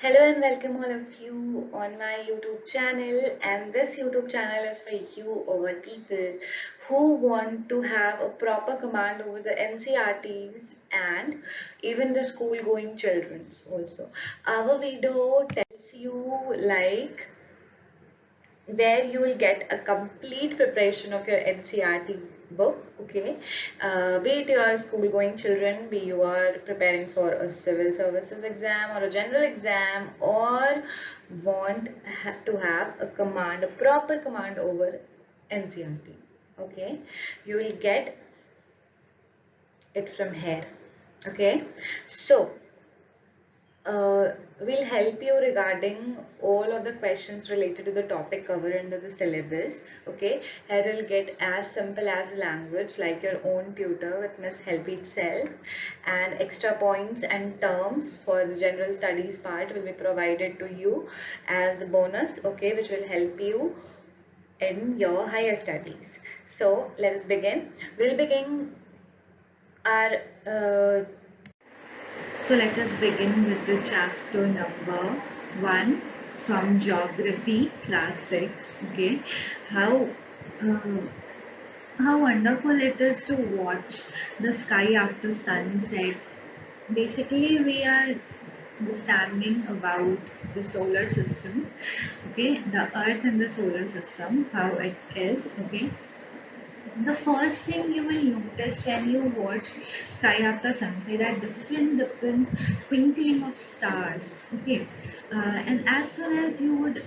Hello and welcome all of you on my YouTube channel, and this YouTube channel is for you over people who want to have a proper command over the NCRTs and even the school going childrens also. Our video tells you like where you will get a complete preparation of your NCRT book, okay? Be it your school going children, be you are preparing for a civil services exam or a general exam, or want to have a command, a proper command over NCRT, okay? You will get it from here, okay? So, will help you regarding all of the questions related to the topic covered under the syllabus. Okay, here you'll get as simple as language like your own tutor with Miss Help itself, and extra points and terms for the general studies part will be provided to you as the bonus. Okay, which will help you in your higher studies. So let us begin. We'll begin our So let us begin with the chapter number 1 from Geography, class 6. Okay, how uh, how wonderful it is to watch the sky after sunset. Basically, we are understanding about the solar system. Okay, the Earth and the solar system, how it is. Okay, the first thing you will notice when you watch sky after sunset are different twinkling of stars. Okay, and as soon as you would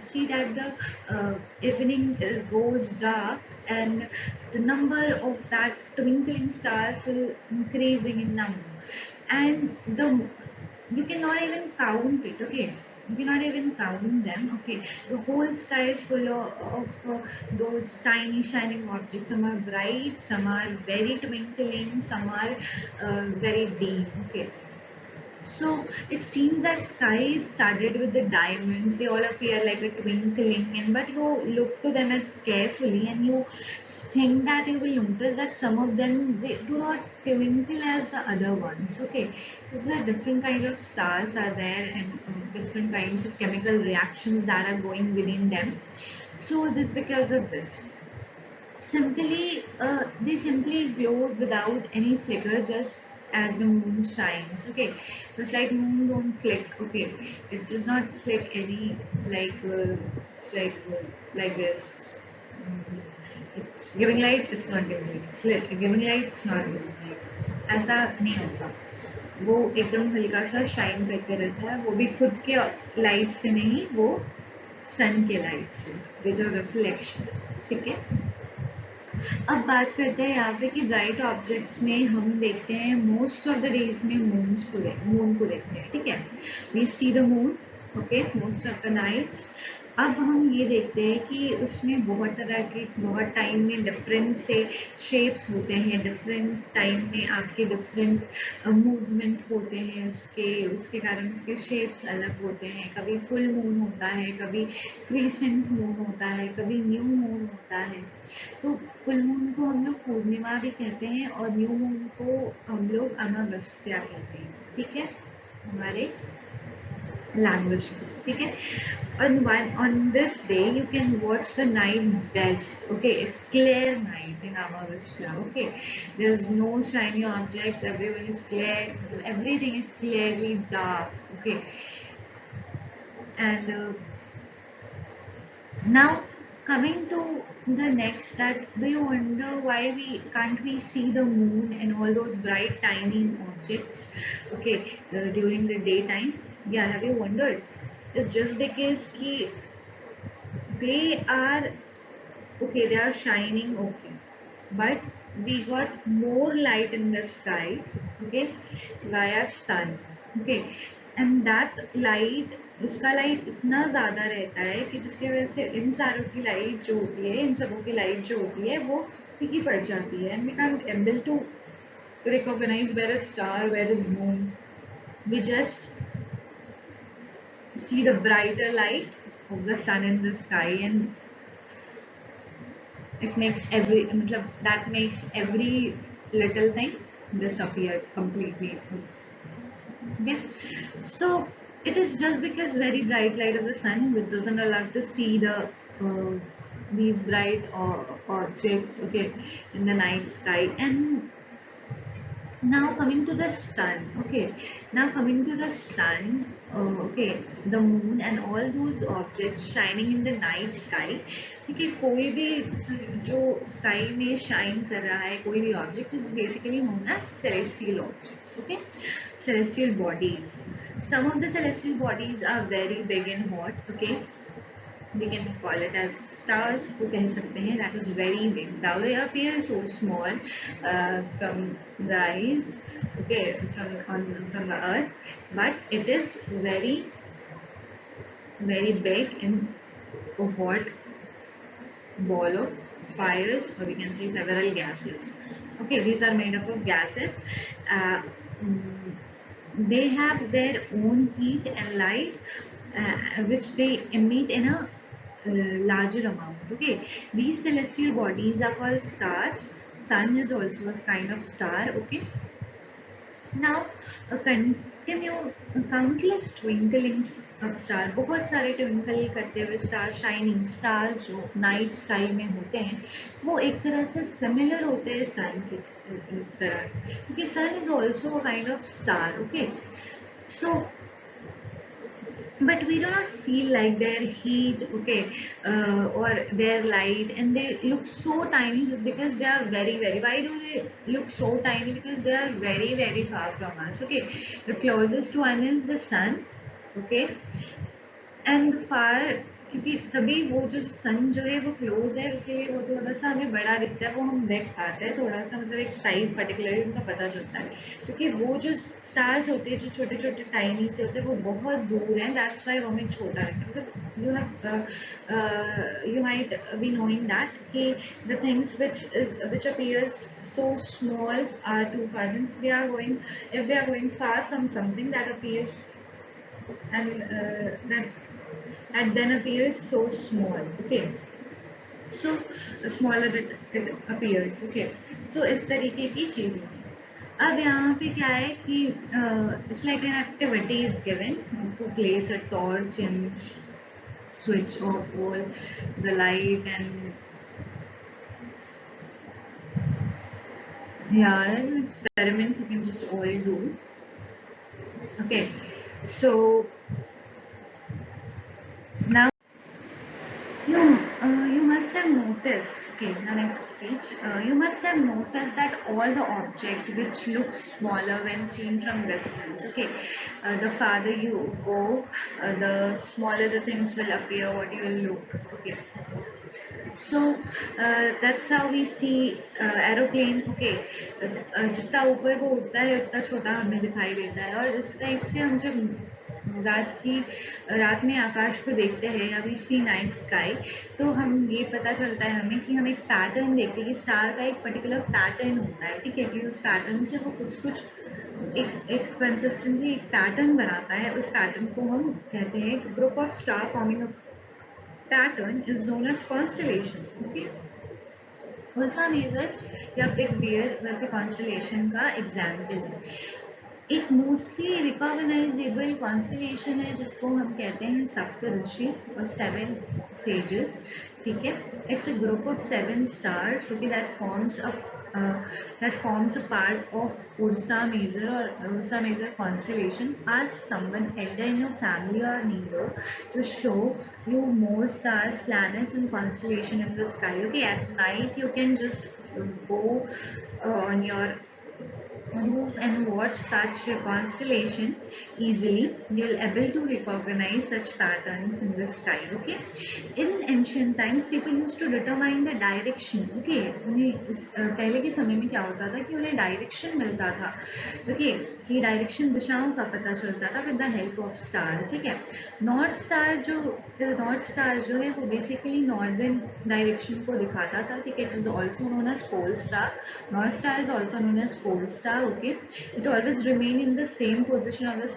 see that the evening goes dark, and the number of that twinkling stars will increasing in number, and the you cannot even count it. Okay, you cannot even count them. Okay, the whole sky is full of those tiny shining objects. Some are bright, some are very twinkling, some are very dim. Okay, so it seems that sky started with the diamonds. They all appear like a twinkling, and but you look to them as carefully, and you think that you will notice that some of them they do not twinkle as the other ones. Okay, because the different kind of stars are there, and different kinds of chemical reactions that are going within them. So this because of this. They simply glow without any flicker, just as the moon shines. Okay, just like moon don't flick. Okay, it does not flick any it's like this. It's giving light. It's not giving light. It's lit. Giving light. It's not giving light. ऐसा नहीं होता. वो एकदम हल्का सा shine करके रहता है. वो भी खुद के लाइट से नहीं, वो सन के लाइट से, ये जो रिफ्लेक्शन. ठीक है. अब बात करते हैं यहाँ पे कि ब्राइट ऑब्जेक्ट्स में हम देखते हैं मोस्ट ऑफ द डेज में मून को देखते हैं. ठीक है, we see the moon. Okay, most of the nights. अब हम ये देखते हैं कि उसमें बहुत तरह के, बहुत टाइम में डिफरेंट से शेप्स होते हैं. डिफरेंट टाइम में आपके डिफरेंट मूवमेंट होते हैं. उसके कारण उसके शेप्स अलग होते हैं. कभी फुल मून होता है, कभी क्रीसेंट मून होता है, कभी न्यू मून होता है. तो फुल मून को हम लोग पूर्णिमा भी कहते हैं, और न्यू मून को हम लोग अमावस्या कहते हैं. ठीक है, हमारे लैंग्वेज में. ठीक है, on this day you can watch the night best. Okay, a clear night in Amavasya. Okay, there's no shiny objects, everyone is clear, everything is clearly dark. Okay, and now coming to the next, that do you wonder why we can't we see the moon and all those bright tiny objects, okay, during the daytime? Yeah, have you wondered? It's just because they are okay, they are shining. Okay, but we got more light in the sky, okay, via sun. Okay, and that light, उसका light इतना ज़्यादा रहता है कि जिसकी वजह से इन सारों की लाइट जो होती है, इन सबों की लाइट जो होती है, वो फीकी पड़ जाती है. And we can't able to recognize where is star, where is moon. We just see the brighter light of the sun in the sky, and it makes that makes every little thing disappear completely. Okay, so It is just because very bright light of the sun which doesn't allow to see uh, these bright objects, okay, in the night sky. And now coming to the sun, okay, now coming to the sun, okay, the moon and all those objects shining in the night sky. ठीक है, कोई भी जो sky में shine कर रहा है कोई भी object is basically known as celestial objects, okay, celestial bodies. Some of the celestial bodies are very big and hot, okay, we can call it as stars को कह सकते हैं, that is very big. Now they appear so small from the eyes, okay, from the earth, but it is very big in a hot ball of fires, or we can say several gases. Okay, these are made up of gases. uh, mm, they have their own heat and light, which they emit in a larger amount. Okay, these celestial bodies are called stars. Sun is also a kind of star. Okay, now continue countless twinklings of star, बहुत सारे twinkle करते हुए star, shining stars जो night sky में होते हैं वो एक तरह से सिमिलर होते हैं सन की तरह, क्योंकि sun is also kind of star. Okay, so but we do not feel like their heat, okay, or their light, and they look so tiny just because they are very, why do they look so tiny? Because they are very far from us. Okay, the closest one is the sun, okay, and far, क्योंकि तभी वो जो सन जो है वो close है, इसलिए वो थोड़ा सा हमें बड़ा दिखता है, वो हम देख पाते हैं थोड़ा सा, मतलब एक साइज पर्टिकुलरली उनका पता चलता है, क्योंकि वो जो स्टार्स होते हैं जो छोटे छोटे टाइनी से होते हैं वो बहुत दूर हैं, दैट्स वाई वो हमें छोटा लगता है. मतलब you might be knowing that कि the things which appears so small are too far. Means we are going, if we are going far from something that appears and that then appears so small. Okay, so smaller it appears. Okay, so इस तरीके की चीजें. अब यहाँ पे क्या है कि it's like an activity is given to place a torch and switch off all the light, and yeah, it's an experiment you can just all do. Okay, so now you must have noticed, okay, the next page, you must have noticed that all the object which looks smaller when seen from distance, okay, the farther you go, the smaller the things will appear, what you will look, okay. So that's how we see aeroplane. Okay, जितना ऊपर वो उड़ता है उतना छोटा हमें दिखाई देता है, और इस टाइप से हम जब रात में आकाश को देखते हैं या वी सी नाइट स्काई, तो हम ये पता चलता है हमें कि हम एक पैटर्न देखते हैं कि स्टार का एक पर्टिकुलर पैटर्न होता है. ठीक है, कि उस पैटर्न से वो कुछ एक कंसिस्टेंटली एक पैटर्न बनाता है. उस पैटर्न को हम कहते हैं group of star forming a pattern is known as constellations. Okay, Ursa Major या बिग बियर वैसे कॉन्स्टलेशन का एग्जाम्पल है. एक मोस्टली रिकॉग्नाइजेबल कॉन्स्टलेशन है जिसको हम कहते हैं सप्तऋषि और 7 सेजेस. ठीक है, it's a group of 7 stars, okay, that forms a part of Ursa Major or Ursa Major constellation. Ask someone elder in your family or neighbor to show you more stars, planets and constellation in the sky. Okay, at night you can just go on your roof and watch such a constellation easily. You will able to recognize such patterns in the sky. Okay, in ancient times people used to determine the direction. Okay, पहले के समय में क्या होता था कि उन्हें direction मिलता था. Okay, कि डायरेक्शन दिशाओं का पता चलता था with the help of star. ठीक है, नॉर्थ स्टार जो है वो बेसिकली नॉर्दर्न डायरेक्शन को दिखाता था. ठीक है, it is also known as pole star. North star is also known as pole star. Okay, it always remain in the same position of the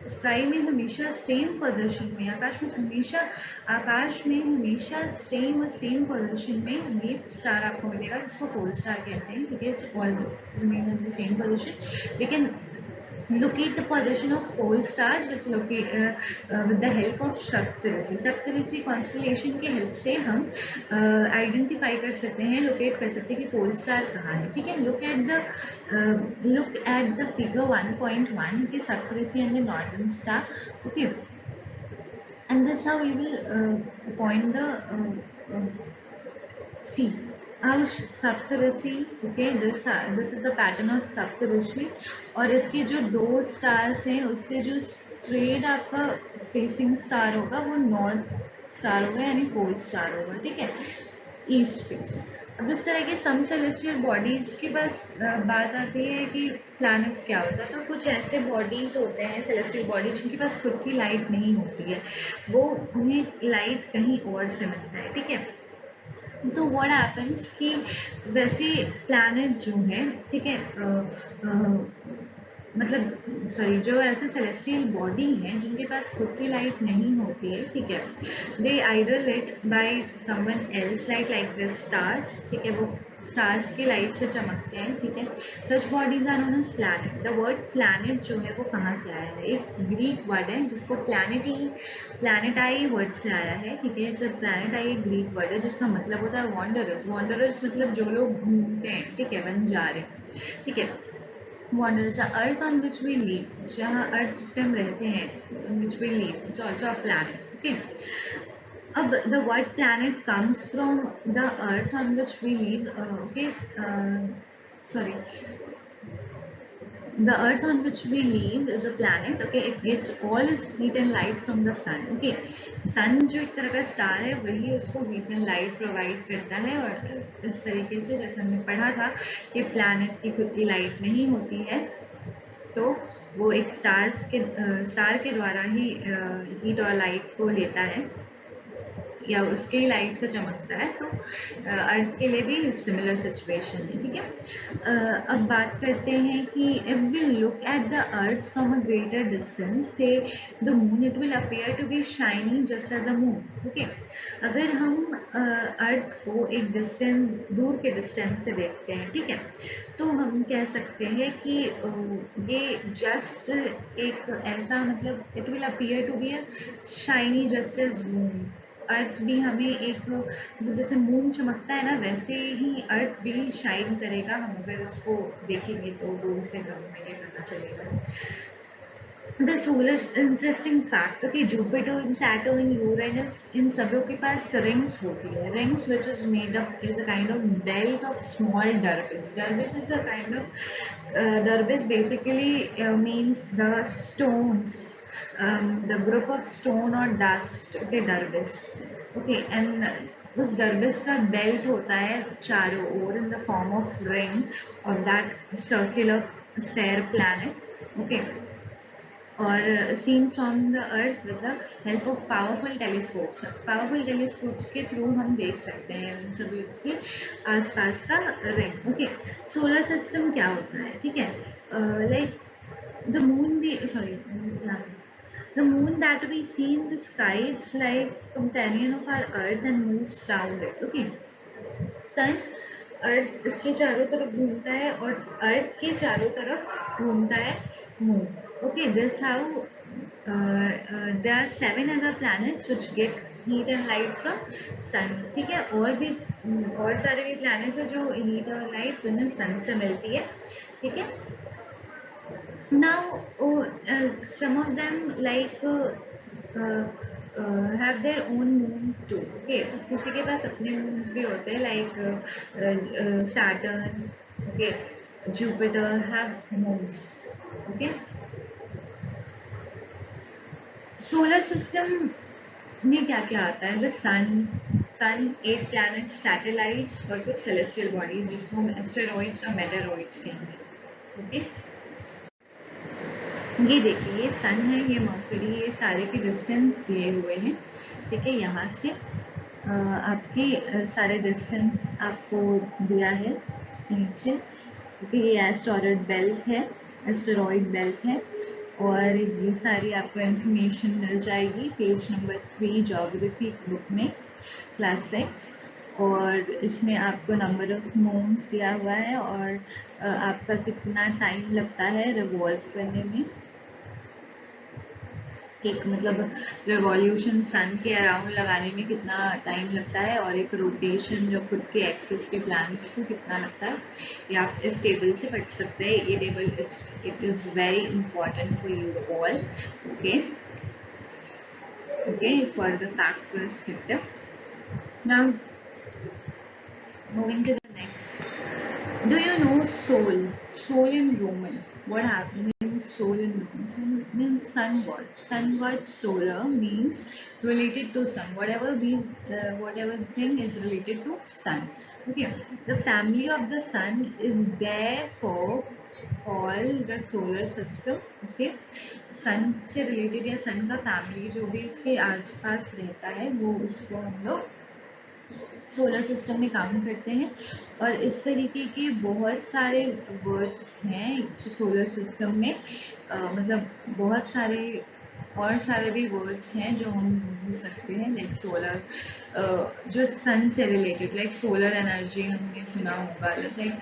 sky में हमेशा सेम पोजीशन में, आकाश में हमेशा सेम पोजीशन में ये स्टार आपको मिलेगा जिसको पोल स्टार कहते हैं. ठीक है, it's all remain in the same position. We can locate the position of pole stars with the help of Saptarishi. Saptarishi constellation के help से हम identify कर सकते हैं, locate कर सकते हैं कि pole star कहाँ है. ठीक है. Look at the figure 1.1 के Saptarishi and the northern star. Okay. And this how we will point the see how Saptarishi. Okay, this is the pattern of Saptarishi. और इसके जो दो स्टार्स हैं उससे जो स्ट्रेट आपका फेसिंग स्टार होगा वो नॉर्थ स्टार होगा, यानी पोल स्टार होगा. ठीक है, ईस्ट फेस. अब इस तरह के सम सेलेस्टियल बॉडीज के पास बात आती है कि प्लैनेट्स क्या होता है. तो कुछ ऐसे बॉडीज होते हैं सेलेस्टियल बॉडीज जिनके पास खुद की लाइट नहीं होती है, वो उन्हें लाइट कहीं और से मिलता है. ठीक है. तो व्हाट हैपन्स कि वैसे प्लैनेट जो है, ठीक है, मतलब सॉरी, जो ऐसे सेलेस्टियल बॉडी हैं जिनके पास खुद की लाइट नहीं होती है, ठीक है, they either lit by someone else like the stars. ठीक है, वो स्टार्स की लाइट से चमकते हैं. ठीक है, such bodies are known as planet. The word planet जो है वो कहाँ से आया है? एक ग्रीक वर्ड है जिसको प्लैनेटाई वर्ड से आया है. ठीक है, सर प्लैनेटाई एक ग्रीक वर्ड है जिसका मतलब होता है वॉन्डरर्स. वॉन्डरर्स मतलब जो लोग घूमते हैं, ठीक है, बंजारे. ठीक है, wanders the earth on which we live. जहाँ अर्थ जिस पे हम रहते हैं, on which we live, it's also a planet. Okay. अब the word planet comes from the earth on which we live. Okay. Sorry. The earth on which we live is a planet. Okay. It gets all its heat and light from the sun. Okay. सन जो एक तरह का star है वही उसको heat and light provide करता है. और इस तरीके से जैसे हमने पढ़ा था कि प्लैनेट की खुद की लाइट नहीं होती है, तो वो एक स्टार के द्वारा ही हीट और लाइट को लेता है या उसके लाइट से चमकता है. तो अर्थ के लिए भी सिमिलर सिचुएशन है. ठीक है. अब बात करते हैं कि if we look at the earth from a greater distance से the moon, it will appear to be shiny just as a moon. Okay, अगर हम अर्थ को एक दूर के डिस्टेंस से देखते हैं, ठीक है, तो हम कह सकते हैं कि ये जस्ट एक ऐसा, मतलब it will appear to be a shiny just as moon. Earth भी हमें एक, जैसे मून चमकता है ना, वैसे ही अर्थ भी शाइन करेगा. हम अगर इसको देखेंगे तो दूर से हमें ये पता चलेगा. The solar interesting fact, okay, Jupiter, Saturn, Uranus, इन सभी के पास रिंग्स होती है. Rings which is made up is a kind of belt of small debris. Debris is a kind of debris basically means the stones, the group of stone or dust. Okay, darbis. Okay, and उस डर्बिस का belt होता है चारों ओर in the form of ring of that circular sphere planet. Okay, और seen from the earth with the help of powerful telescopes. Powerful telescopes के through हम देख सकते हैं उन सभी के आसपास का रिंग. ओके, सोलर सिस्टम क्या होता है? ठीक है, लाइक the moon भी, sorry, the moon that we see in the sky, it's like companion of our earth and moves around it. Okay, sun, अर्थ इसके चारों तरफ घूमता है और अर्थ के चारों तरफ घूमता है moon. Okay, this how there are 7 other planets which get heat and light from sun. ठीक है, और सारे भी प्लैनेट्स हैं जो हीट और लाइट उन्हें सन से मिलती है. ठीक है. Now, some of them like have their own moon too. Okay, किसी के पास अपने moons भी होते हैं, like Saturn, okay, Jupiter have moons. Okay, solar system में क्या क्या आता है? The sun, 8 planets, satellites और कुछ celestial bodies जिसको हम asteroids और meteoroids कहेंगे. Okay. ये देखिए, ये सन है, ये मर्करी, ये सारे के डिस्टेंस दिए हुए हैं. ठीक है, यहाँ से आपके सारे डिस्टेंस आपको दिया है नीचे. क्योंकि ये एस्टेरॉइड बेल्ट है और ये सारी आपको इंफॉर्मेशन मिल जाएगी पेज नंबर 3 ज्योग्राफी बुक में, क्लास 6. और इसमें आपको नंबर ऑफ मून्स दिया हुआ है और आपका कितना टाइम लगता है रिवॉल्व करने में, एक मतलब रिवॉल्यूशन सन के अराउंड लगाने में कितना टाइम लगता है, और एक रोटेशन जो खुद के एक्सिस के प्लैनेट्स को कितना लगता है, ये आप इस टेबल से पढ़ सकते हैं। ये table it is very important for you all, okay okay, for the fact perspective. Now moving to the next, do you know soul? Soul in Roman, what means soul in Roman? Soul means sun god. Sun god solar means related to sun, whatever thing is related to sun. Okay, the family of the sun is there for all the solar system. Okay, सन से related या सन का family जो भी उसके आसपास रहता है वो उसको हम लोग सोलर सिस्टम में काम करते हैं। और इस तरीके के बहुत सारे वर्ड्स हैं सोलर सिस्टम में, मतलब बहुत सारे और सारे भी वर्ड्स हैं जो हम ढूंढ सकते हैं, लाइक सोलर जो सन से रिलेटेड, लाइक सोलर एनर्जी हमने सुना होगा, like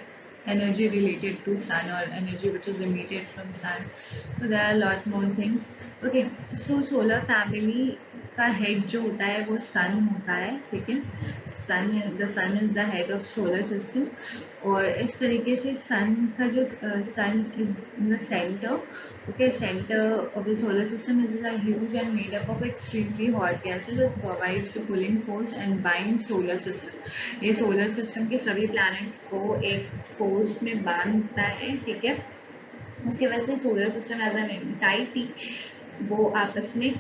energy related to sun or energy which is emitted from sun. So there are a lot more things. Okay, so solar family का हेड जो होता है वो सन होता है, ठीक है। The sun is the head of solar system. और इस तरीके से सन का जो sun is in the center, okay, center of the solar system is a huge and made up of extremely hot gases that provides the pulling force and binds solar system. ये solar system के सभी planet को एक force में बांधता है, ठीक है। उसके वजह से solar system as an entity वो आपस में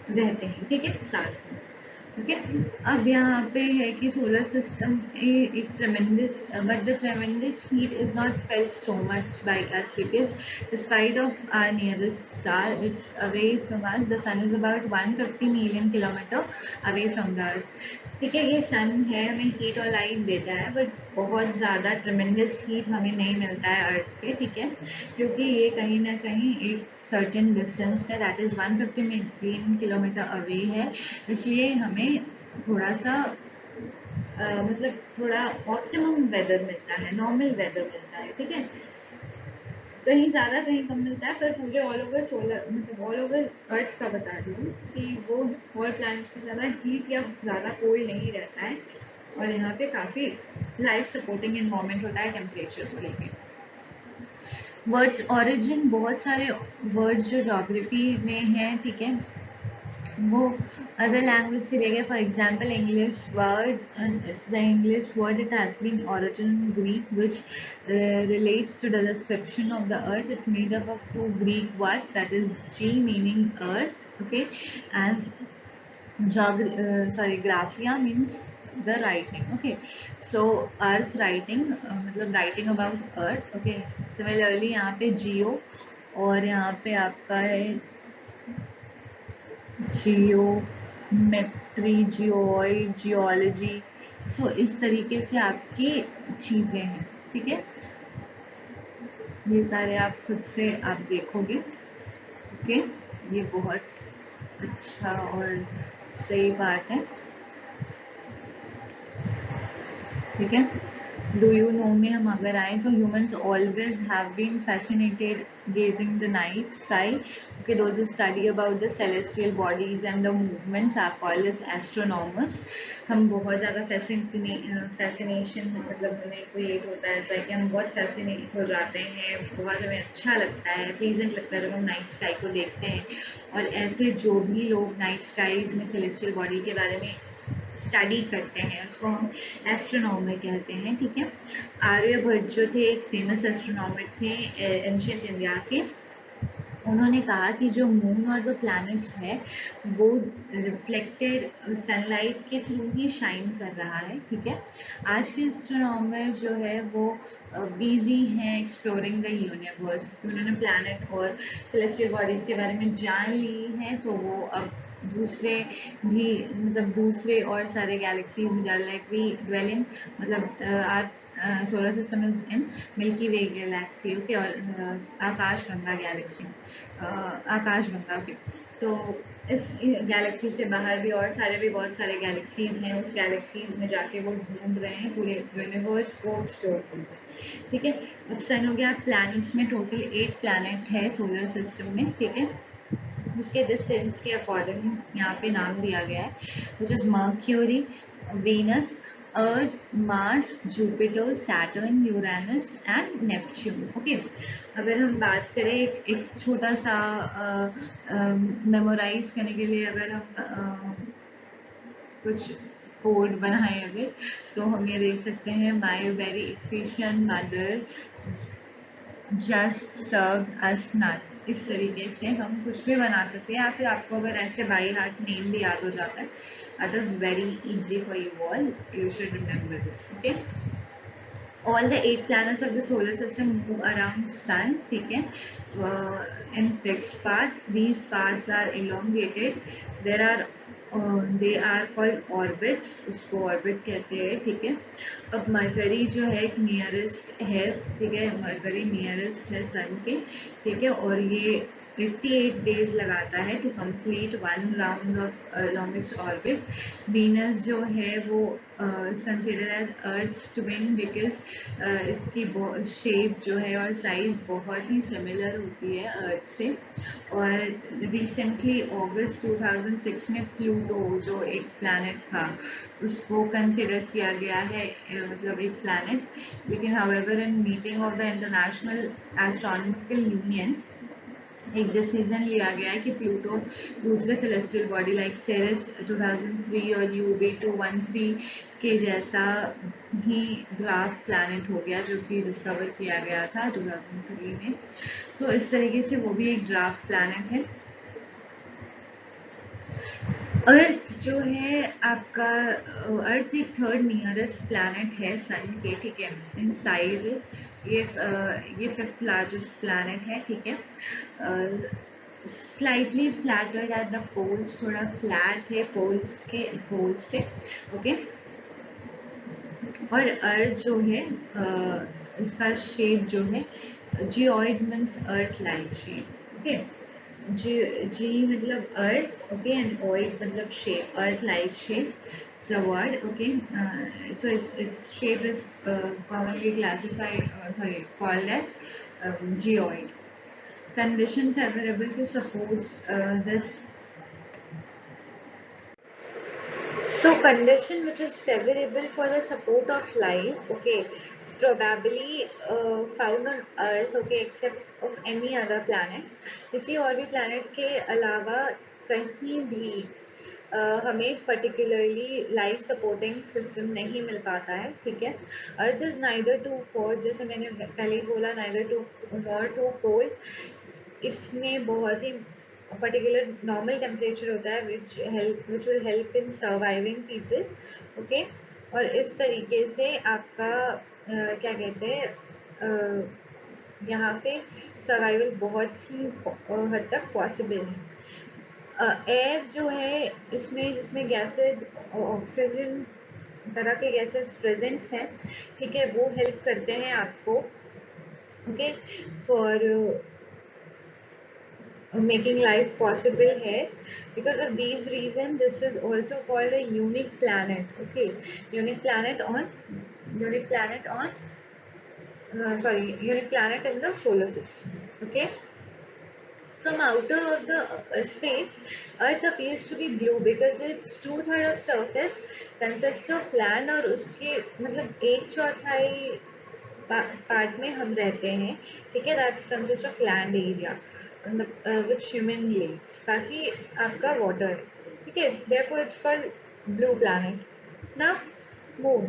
रहते हैं, ठीक है, साथ में। ओके, अब यहाँ पे है कि सोलर सिस्टम एक tremendous, but the tremendous heat is not felt so much by us because despite of our nearest star it's away from us, the sun is about 150 million kilometre away from the earth, ठीक है। ये सन है, हमें heat और light देता है, but बहुत ज़्यादा ट्रेमेंडस हीट हमें नहीं मिलता है अर्थ पे, ठीक है, क्योंकि ये कहीं ना कहीं एक सर्टेन डिस्टेंस पे, that is 150 million kilometre away है, इसलिए हमें थोड़ा सा मतलब थोड़ा ऑप्टिमम वेदर मिलता है, नॉर्मल वेदर मिलता है, ठीक है। कहीं ज़्यादा कहीं कम मिलता है, पर पूरे ऑल ओवर सोलर मतलब ऑल ओवर अर्थ का बता दूँ कि वो और प्लैनेट्स में ज़्यादा हीट या ज़्यादा कोल्ड नहीं रहता है, और यहाँ पे काफ़ी लाइफ सपोर्टिंग इन्वायरमेंट होता है टेम्परेचर को लेके। वर्ड्स ऑरिजिन, बहुत सारे वर्ड्स जो ज्योग्राफी में हैं, ठीक है, वो अदर लैंग्वेज से लेके, for example English word, the English word it has been origin in Greek which relates to the description of the earth. It made up of two Greek words, that is G meaning earth, okay, and graphia means the writing, okay. So earth writing मतलब writing about earth, okay. Similarly यहाँ पे जियो और यहाँ पे आपका है geometry, geoid, geology, सो इस तरीके से आपकी चीज़ें हैं, ठीक है। ये सारे आप खुद से आप देखोगे, ओके, ये बहुत अच्छा और सही बात है, ठीक है। डू यू नो में हम अगर आए तो humans always have been fascinated gazing the night sky, okay, those who study about the celestial bodies and the movements are called as astronomers. हम बहुत ज़्यादा फैसिनेशन मतलब हमें क्रिएट होता है, ऐसा कि हम बहुत फैसिनेट हो जाते हैं, बहुत हमें अच्छा लगता है, प्लीजेंट लगता है जब हम नाइट स्काई को देखते हैं। और ऐसे जो भी लोग नाइट स्काईज में सेलेस्टियल बॉडी के बारे में स्टडी करते हैं उसको हम एस्ट्रोनॉमर कहते हैं, ठीक है। आर्यभट्ट जो थे एक फेमस एस्ट्रोनॉमर थे एंशिएंट इंडिया के, उन्होंने कहा कि जो मून और जो प्लैनेट्स है वो रिफ्लेक्टेड सनलाइट के थ्रू ही शाइन कर रहा है, ठीक है। आज के एस्ट्रोनॉमर जो है वो बिजी हैं एक्सप्लोरिंग द यूनिवर्स, उन्होंने प्लैनेट और सेलेस्टियल बॉडीज़ के बारे में जान ली हैं, तो वो अब दूसरे भी मतलब दूसरे और सारे गैलेक्सीज में जा, लाइक वी ड्वेल इन मतलब our solar system is in Milky Way galaxy, okay, और आकाश गंगा गैलेक्सी, आकाश गंगा, ओके। तो इस गैलेक्सी से बाहर भी और सारे भी बहुत सारे गैलेक्सीज हैं, उस गैलेक्सीज में जाके वो ढूंढ रहे हैं, पूरे यूनिवर्स को एक्सप्लोर कर रहे हैं। ठीक है, अब सन हो गया। प्लैनेट्स में टोटल 8 प्लैनेट है सोलर सिस्टम में। ठीक है, जिसके डिस्टेंस के अकॉर्डिंग यहाँ पे नाम दिया गया है, which is mercury, Venus, earth, Mars, Jupiter, Saturn, Uranus and Neptune. Okay, अगर हम बात करें एक छोटा सा मेमोराइज करने के लिए, अगर हम कुछ कोड बनाए अगर, तो हम ये देख सकते हैं, my very efficient mother just serve us nut. इस तरीके से हम कुछ भी बना सकते हैं, या फिर आपको अगर ऐसे बाई हार्ट नेम भी याद हो जाता है, that is very easy for you all, you should remember this. Okay, all the 8 planets of the solar system move around sun. ठीक है, in fixed path. These paths are elongated. There are they are called orbits, उसको orbit कहते हैं। ठीक है, अब mercury जो है एक नियरेस्ट है। ठीक है, मरकरी नियरेस्ट है सन के। ठीक है, और ये 58 days लगाता है to complete one round of along its orbit. Venus जो है वो is considered as Earth's twin because इसकी शेप जो है और साइज बहुत ही सिमिलर होती है अर्थ से। और रिसेंटली अगस्त 2006 में प्लूटो जो एक प्लैनेट था, उसको कंसिडर किया गया है मतलब एक प्लैनेट। लेकिन however in meeting of the international astronomical union एक डिसीजन लिया गया है कि प्लूटो दूसरे सेलेस्टियल बॉडी लाइक सेरेस 2003 और यूबी 213 के जैसा ही ड्वार्फ प्लैनेट हो गया, जो कि डिस्कवर किया गया था 2003 में। तो इस तरीके से वो भी एक ड्वार्फ प्लैनेट है। अर्थ जो है आपका, अर्थ एक थर्ड नियरेस्ट प्लैनेट है सन के। ठीक है, इन साइज ये फिफ्थ लार्जेस्ट प्लैनेट है। ठीक है, slightly flatted at the poles, थोड़ा फ्लैट है पोल्स पे। ओके, और अर्थ जो है इसका शेप जो है geoid means earth like shape. Okay, geo मतलब अर्थ, ओके, एंड oid मतलब shape, earth like shape, it's a word. Okay, so its shape is commonly classified, sorry, called as geoid. Condition favorable to support this. So condition which is favorable for the support of life, okay, it's probably found on Earth, okay, except of any other planet. किसी और भी planet के अलावा कहीं भी हमें particularly life supporting system नहीं मिल पाता है। ठीक है, Earth is neither too hot, जैसे मैंने पहले ही बोला, neither too nor too cold. इसमें बहुत ही particular normal temperature होता है which will help in surviving people. Okay, और इस तरीके से आपका क्या कहते हैं, यहाँ पे सर्वाइवल बहुत ही हद तक पॉसिबल है। एयर जो है इसमें, जिसमें गैसेस ऑक्सीजन तरह के गैसेस प्रेजेंट हैं, ठीक है, वो हेल्प करते हैं आपको, okay, for making life possible here. Because of these reasons, this is also called a unique planet. Okay, unique planet on unique planet on unique planet in the solar system. Okay, from outer of the space, Earth appears to be blue because its two-thirds of surface consists of land, और उसके मतलब एक चौथाई part में हम रहते हैं। ठीक है, that's consist of land area which human lives, बाकी आपका वाटर है। ठीक है, therefore it's called blue planet. Now moon,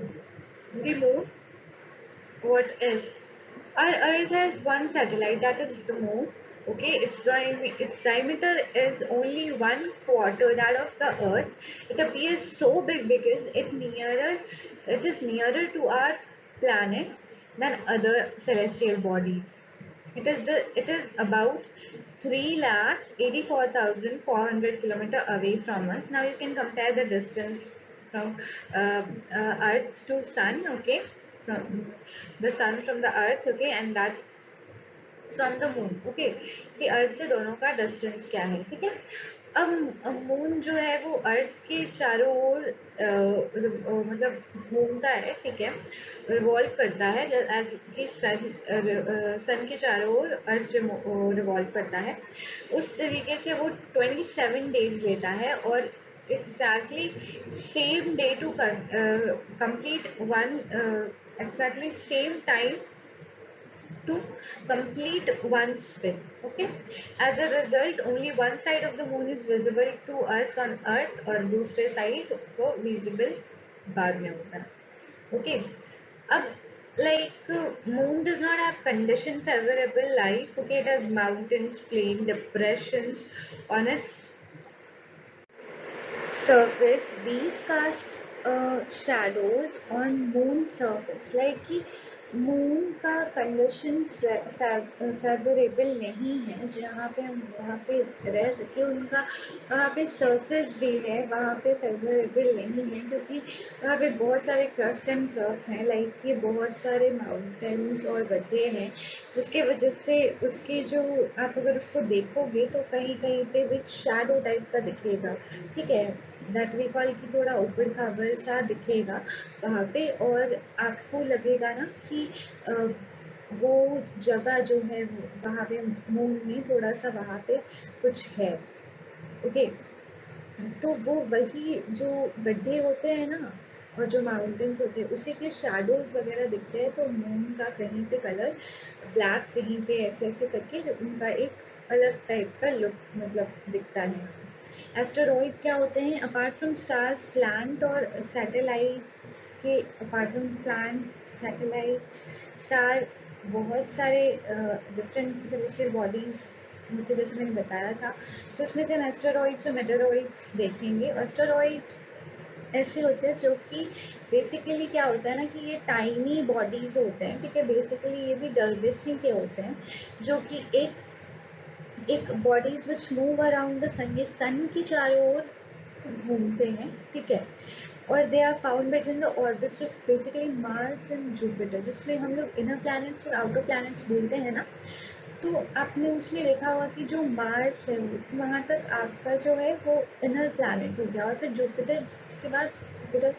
the moon, what is, our Earth has one satellite, that is the moon. Okay, its diameter is only 1/4 that of the Earth. It appears so big because it is nearer to our planet than other celestial bodies. It is about 3,84,400 kilometers away from us. Now you can compare the distance from Earth to Sun. Okay, from the Sun from the Earth. Okay, and that from the Moon. Okay, कि अर्थ से दोनों का distance क्या है। ठीक है, अब moon जो है वो अर्थ के चारों ओर मतलब घूमता है, ठीक है, रिवॉल्व करता है, एज कि सन के चारों ओर अर्थ रिवॉल्व करता है। उस तरीके से वो 27 डेज लेता है, और exactly same day to complete one, exactly same time to complete one spin. Okay, as a result only one side of the moon is visible to us on earth, और दूसरे side को visible बाद में होता है। Okay, अब like moon does not have condition favorable life. Okay, it has mountains, plain, depressions on its surface. These cast shadows on moon surface, like कि moon का कंडीशन फेवरेबल नहीं है जहाँ पे हम वहाँ पे रह सके, उनका वहाँ पे सरफेस भी है वहाँ पे फेवरेबल नहीं है, क्योंकि वहाँ पे बहुत सारे क्रस्ट एंड क्रफ हैं, लाइक कि बहुत सारे माउंटेन्स और गड्ढे हैं, जिसके वजह से उसके जो आप अगर उसको देखोगे तो कहीं कहीं पे विच शैडो टाइप का दिखेगा, ठीक है, दैट वी कॉल कि थोड़ा ऊपर खाबर सा दिखेगा वहाँ पे, और आपको लगेगा ना कि वो जगह जो है वहाँ पे मून में थोड़ा सा वहाँ पे कुछ है। ओके, तो वो वही जो गड्ढे होते हैं ना और जो माउंटेन्स होते हैं उसी के शैडोज वगैरह दिखते हैं, तो मून का कहीं पे कलर ब्लैक, कहीं पे ऐसे ऐसे करके उनका एक अलग टाइप का लुक मतलब दिखता है। एस्टेरॉइड क्या होते हैं? अपार्ट फ्रॉम स्टार्स, प्लैनेट और सैटेलाइट के, apart from planet, satellite, star, बहुत सारे डिफरेंट सेलेस्टियल बॉडीज होते, जैसे मैंने बताया था। तो उसमें से हम एस्टेरॉइड्स और मेटेरॉइड्स देखेंगे। एस्टेरॉइड ऐसे होते हैं जो कि बेसिकली क्या होता है ना कि ये टाइनी बॉडीज होते हैं, ठीक है, बेसिकली ये भी डर्बिसी के होते हैं, जो कि एक bodies which move around the sun, ये सन की चारों ओर घूमते हैं, ठीक है, और they are found between the orbits of basically Mars and Jupiter, जिसमें हम लोग इनर प्लैनेट्स और आउटर प्लैनेट्स बोलते हैं ना। तो आपने उसमें देखा होगा कि जो मार्स है वहाँ तक आपका जो है वो इनर प्लैनेट हो गया, और फिर जुपिटर, उसके बाद जुपिटर,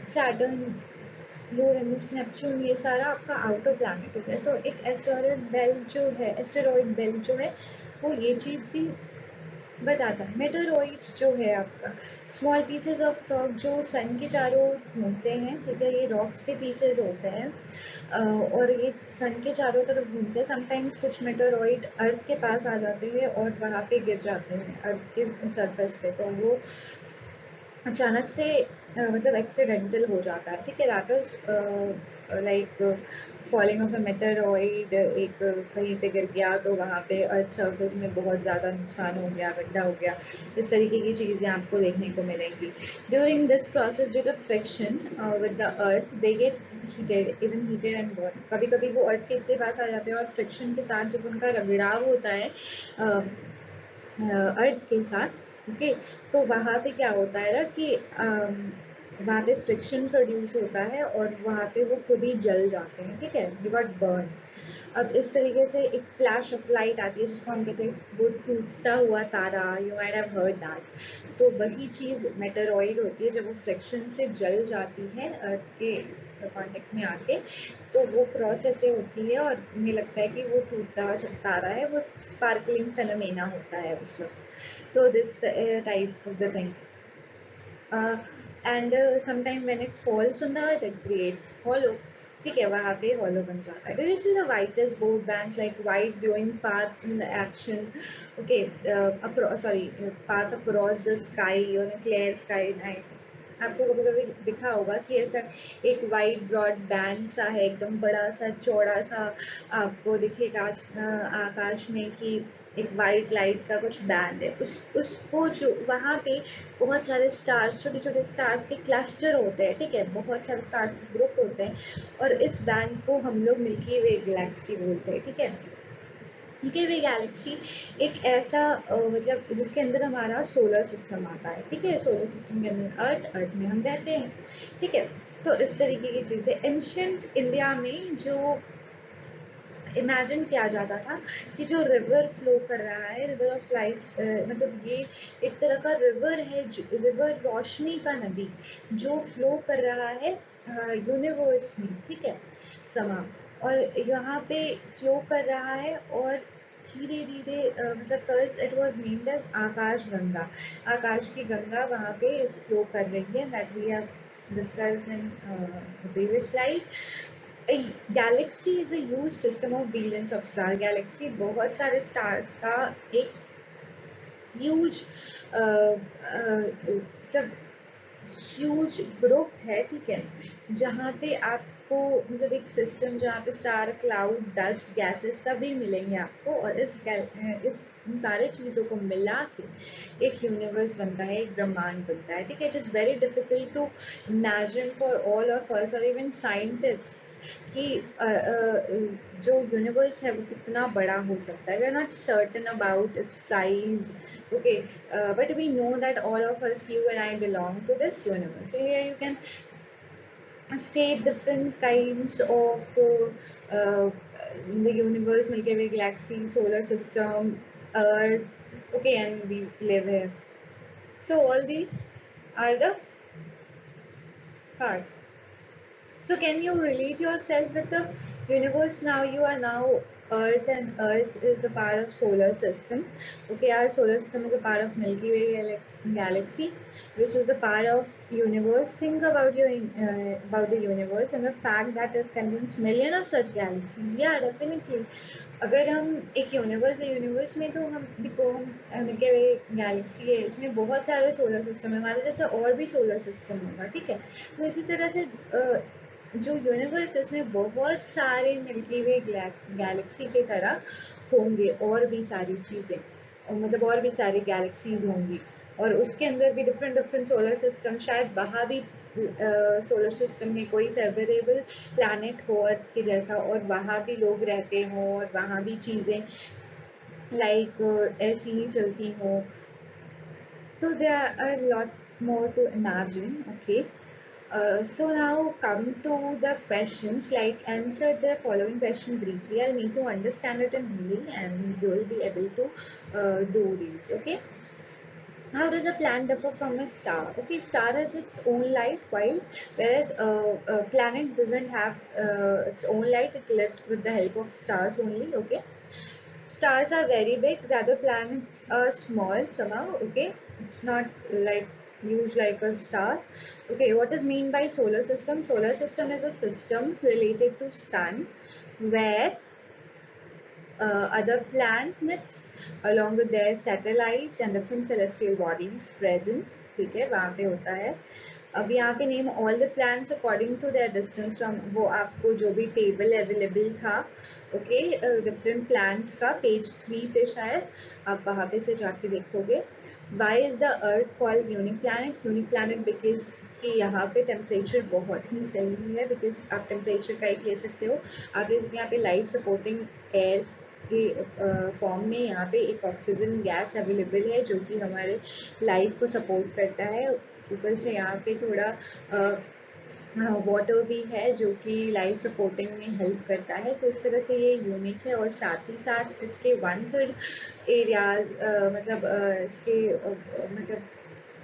सैटर्न, यूरेनस, नेपच्यून, ये सारा आपका आउटर प्लैनेट हो गया। तो एक एस्टेरॉइड बेल्ट जो है वो ये चीज़ भी बताता है। मेटेरॉइड्स जो है आपका स्मॉल पीसेज ऑफ रॉक जो सन के चारों ओर घूमते हैं, ठीक है, ये रॉक्स के पीसेज होते हैं, और ये सन के चारों तरफ घूमते हैं। समटाइम्स कुछ मेटेरॉइड अर्थ के पास आ जाते हैं और वहाँ पे गिर जाते हैं अर्थ के सरफेस पे, तो वो अचानक से मतलब एक्सीडेंटल हो जाता है, ठीक है, that is like falling of a meteoroid, एक कहीं पे गिर गया तो वहाँ पे अर्थ सरफेस में बहुत ज़्यादा नुकसान हो गया, गड्ढा हो गया, इस तरीके की चीज़ें आपको देखने को मिलेंगी। During this process due to friction with the earth they get heated, even heated and burn. कभी कभी वो अर्थ के इतने पास आ जाते हैं और फ्रिक्शन के साथ जब उनका रगड़ाव होता है अर्थ के साथ, ओके, तो वहाँ पे क्या होता है ना कि वहाँ पे फ्रिक्शन प्रोड्यूस होता है और वहाँ पे वो खुद ही जल जाते हैं, ठीक है, दे गॉट बर्न। अब इस तरीके से एक फ्लैश ऑफ लाइट आती है जिसको हम कहते हैं वो टूटता हुआ तारा, you might have heard that. तो वही चीज़ मेटेरॉइड होती है, जब वो फ्रिक्शन से जल जाती है अर्थ के कॉन्टेक्ट में आके, तो वो प्रोसेस से होती है और हमें लगता है कि वो टूटता हुआ तारा है, वो स्पार्कलिंग फेनोमेना होता है उस वक्त। तो this type of the thing, and sometime when it falls on the earth it creates hollow, ठीक है, वहाँ पे हॉलो बन जाता है। Do you see the whitest bore bands like white glowing paths in the action, okay, sorry, path across the sky on a clear sky night. आपको कभी कभी दिखा होगा कि ऐसा एक वाइट ब्रॉड बैंड सा है, एकदम बड़ा सा चौड़ा सा आपको दिखेगा आकाश में कि एक वाइट लाइट का कुछ बैंड है, उसको जो वहाँ पे बहुत सारे स्टार्स, छोटे छोटे स्टार्स के क्लस्टर होते हैं, ठीक है, बहुत सारे स्टार्स के ग्रुप होते हैं, और इस बैंड को हम लोग मिल्की वे गैलेक्सी बोलते हैं, ठीक है। मिल्की वे गैलेक्सी एक ऐसा मतलब जिसके अंदर हमारा सोलर सिस्टम आता है, ठीक है, सोलर सिस्टम के अंदर अर्थ में हम रहते हैं, ठीक है। तो इस तरीके की चीज़ें एंशियंट इंडिया में जो इमेजिन किया जाता था कि जो रिवर फ्लो कर रहा है, रिवर ऑफ लाइट्स, मतलब ये एक तरह का रिवर है, रिवर रोशनी का नदी जो फ्लो कर रहा है यूनिवर्स में, ठीक है, समा, और यहाँ पे फ्लो कर रहा है, और धीरे धीरे मतलब first it was named as Akash Ganga, आकाश की गंगा वहाँ पे फ्लो कर रही है, that we have discussed in previous slide. A galaxy is a huge system of billions of stars. Galaxy बहुत सारे stars का एक huge मतलब ह्यूज ग्रुप है, ठीक है, जहाँ पे आपको मतलब एक सिस्टम जहाँ पे स्टार, क्लाउड, डस्ट, गैसेस सभी मिलेंगे आपको, और इस इन सारे चीज़ों को मिला के एक यूनिवर्स बनता है, एक ब्रह्मांड बनता है, ठीक है। It is very difficult to imagine for all of us और इवन साइंटिस्ट कि जो यूनिवर्स है वो कितना बड़ा हो सकता है। We are not certain about its size, okay, but we know that all of us, you and I, belong to this universe. So here you can say different kinds of the universe, Milky Way galaxy, solar system, earth, okay, and we live here. So all these are the part. So can you relate yourself with the universe now? You are now Earth, and Earth is a part of solar system. Okay, our solar system is a part of Milky Way galaxy, which is the part of universe. Think about your about the universe and the fact that it contains millions of such galaxies. Yeah, definitely. अगर हम एक universe है, universe में तो हम देखो, हम milky Way Galaxy है, इसमें बहुत सारे सोलर सिस्टम है, हमारे जैसे और भी सोलर सिस्टम होगा, ठीक है। तो इसी तरह से जो यूनिवर्स है उसमें बहुत सारे मिल्की वे गैलेक्सी की तरह होंगे और भी सारी चीज़ें, और मतलब और भी सारी गैलेक्सीज होंगी, और उसके अंदर भी डिफरेंट डिफरेंट सोलर सिस्टम, शायद वहाँ भी सोलर सिस्टम में कोई फेवरेबल प्लैनेट हो अर्थ के जैसा, और वहाँ भी लोग रहते हों, और वहाँ भी चीज़ें लाइक ऐसी ही चलती हों। तो there are a lot more to imagine, okay. So now come to the questions, like answer the following question briefly. I'll make you understand it in Hindi and you will be able to do these, okay. How does a planet differ from a star? Okay, star has its own light, while whereas a planet doesn't have its own light. It lived with the help of stars only. Okay, stars are very big. The other planets are small somehow. Okay, it's not like huge like a star. Okay, what is mean by solar system? Solar system is a system related to sun, where other planets along with their satellites and different celestial bodies present, ठीक है, वहाँ पे होता है। अब यहाँ पे name all the planets according to their distance from, वो आपको जो भी टेबल अवेलेबल था, ओके, डिफरेंट प्लैनेट्स का पेज 3 पे शायद आप वहाँ पे से जाके देखोगे। Why is the earth called unique planet? Unique planet because कि यहाँ पे टेम्परेचर बहुत ही सही है, बिकॉज आप टेम्परेचर का एक ले सकते हो, आप यहाँ पे लाइफ सपोर्टिंग एयर के फॉर्म में यहाँ पे एक ऑक्सीजन गैस अवेलेबल है जो कि हमारे लाइफ को सपोर्ट करता है। ऊपर से यहाँ पे थोड़ा वाटर भी है जो कि लाइफ सपोर्टिंग में हेल्प करता है। तो इस तरह से ये यूनिक है, और साथ ही साथ इसके 1/3 एरियाज मतलब इसके मतलब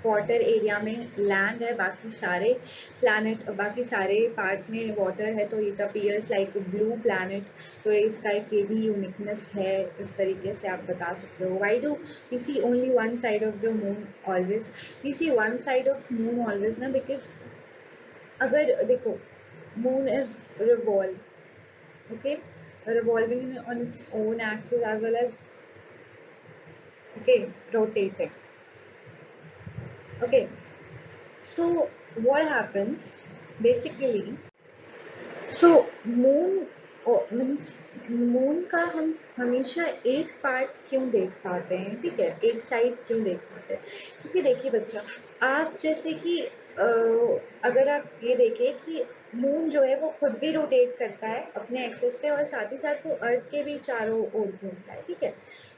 वाटर एरिया में लैंड है, बाकी सारे प्लैनेट, बाकी सारे पार्ट में वाटर है, तो it appears like blue planet. तो इसका एक ये भी यूनिकनेस है, इस तरीके से आप बता सकते हो। Why do we see only one side of the moon always? We see one side of moon always ना, बिकॉज अगर देखो, moon is revolve, okay, revolving on its own axis as well as, okay, rotating, okay. So what happens basically, so moon means moon का हम हमेशा एक part क्यों देख पाते हैं, ठीक है, एक साइड क्यों देख पाते हैं? क्योंकि देखिए बच्चा, आप जैसे कि अगर आप ये देखें कि मून जो है वो खुद भी रोटेट करता है अपने एक्सेस पे और साथ ही साथ वो अर्थ के भी चारों ओर घूमता है, ठीक है।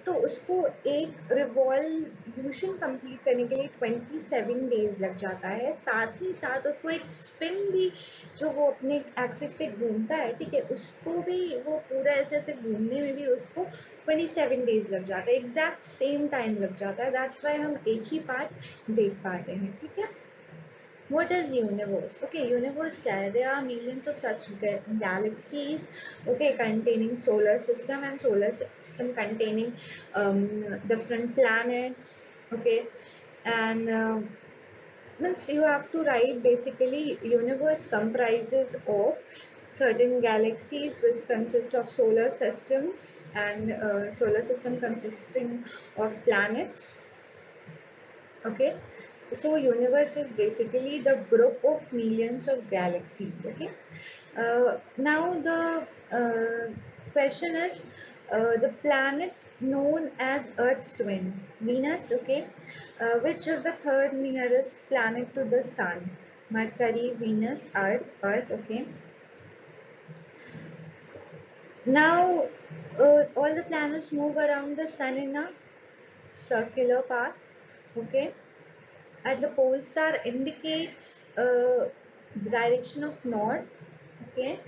तो उसको एक रिवॉल्यूशन कंप्लीट करने के लिए 27 डेज लग जाता है, साथ ही साथ उसको एक स्पिन भी जो वो अपने एक्सिस पे घूमता है, ठीक है, उसको भी वो पूरा ऐसे ऐसे घूमने में भी उसको 27 डेज लग जाता है, एग्जैक्ट सेम टाइम लग जाता है। दैट्स वाई हम एक ही पार्ट देख पाते हैं, ठीक है। What is universe? Okay, universe क्या है? There are millions of such galaxies, okay, containing solar system and solar system containing different planets, okay, and means you have to write basically universe comprises of certain galaxies which consist of solar systems and solar system consisting of planets, okay. So universe is basically the group of millions of galaxies, okay. Now the question is the planet known as Earth's twin, Venus, okay. Which of the third nearest planet to the sun? Mercury, Venus, Earth, okay. Now all the planets move around the sun in a circular path, okay. And the pole star indicates the direction of north, okay.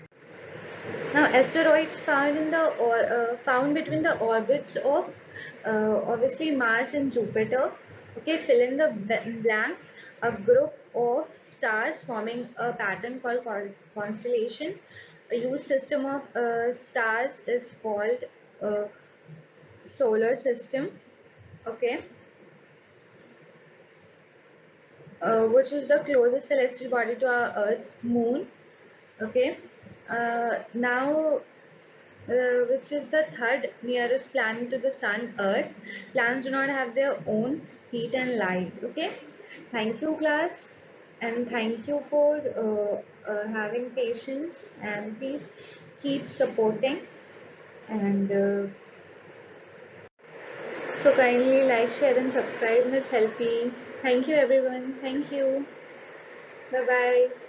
Now asteroids found in the or found between the orbits of obviously Mars and Jupiter, okay, fill in the blanks. A group of stars forming a pattern called constellation. A huge system of stars is called uh, solar system, okay. Which is the closest celestial body to our Earth, Moon. Okay. Now, which is the third nearest planet to the Sun, Earth. Planets do not have their own heat and light. Okay. Thank you, class, and thank you for having patience. And please keep supporting. And so kindly like, share, and subscribe, Miss Helpy. Thank you, everyone. Thank you. Bye bye.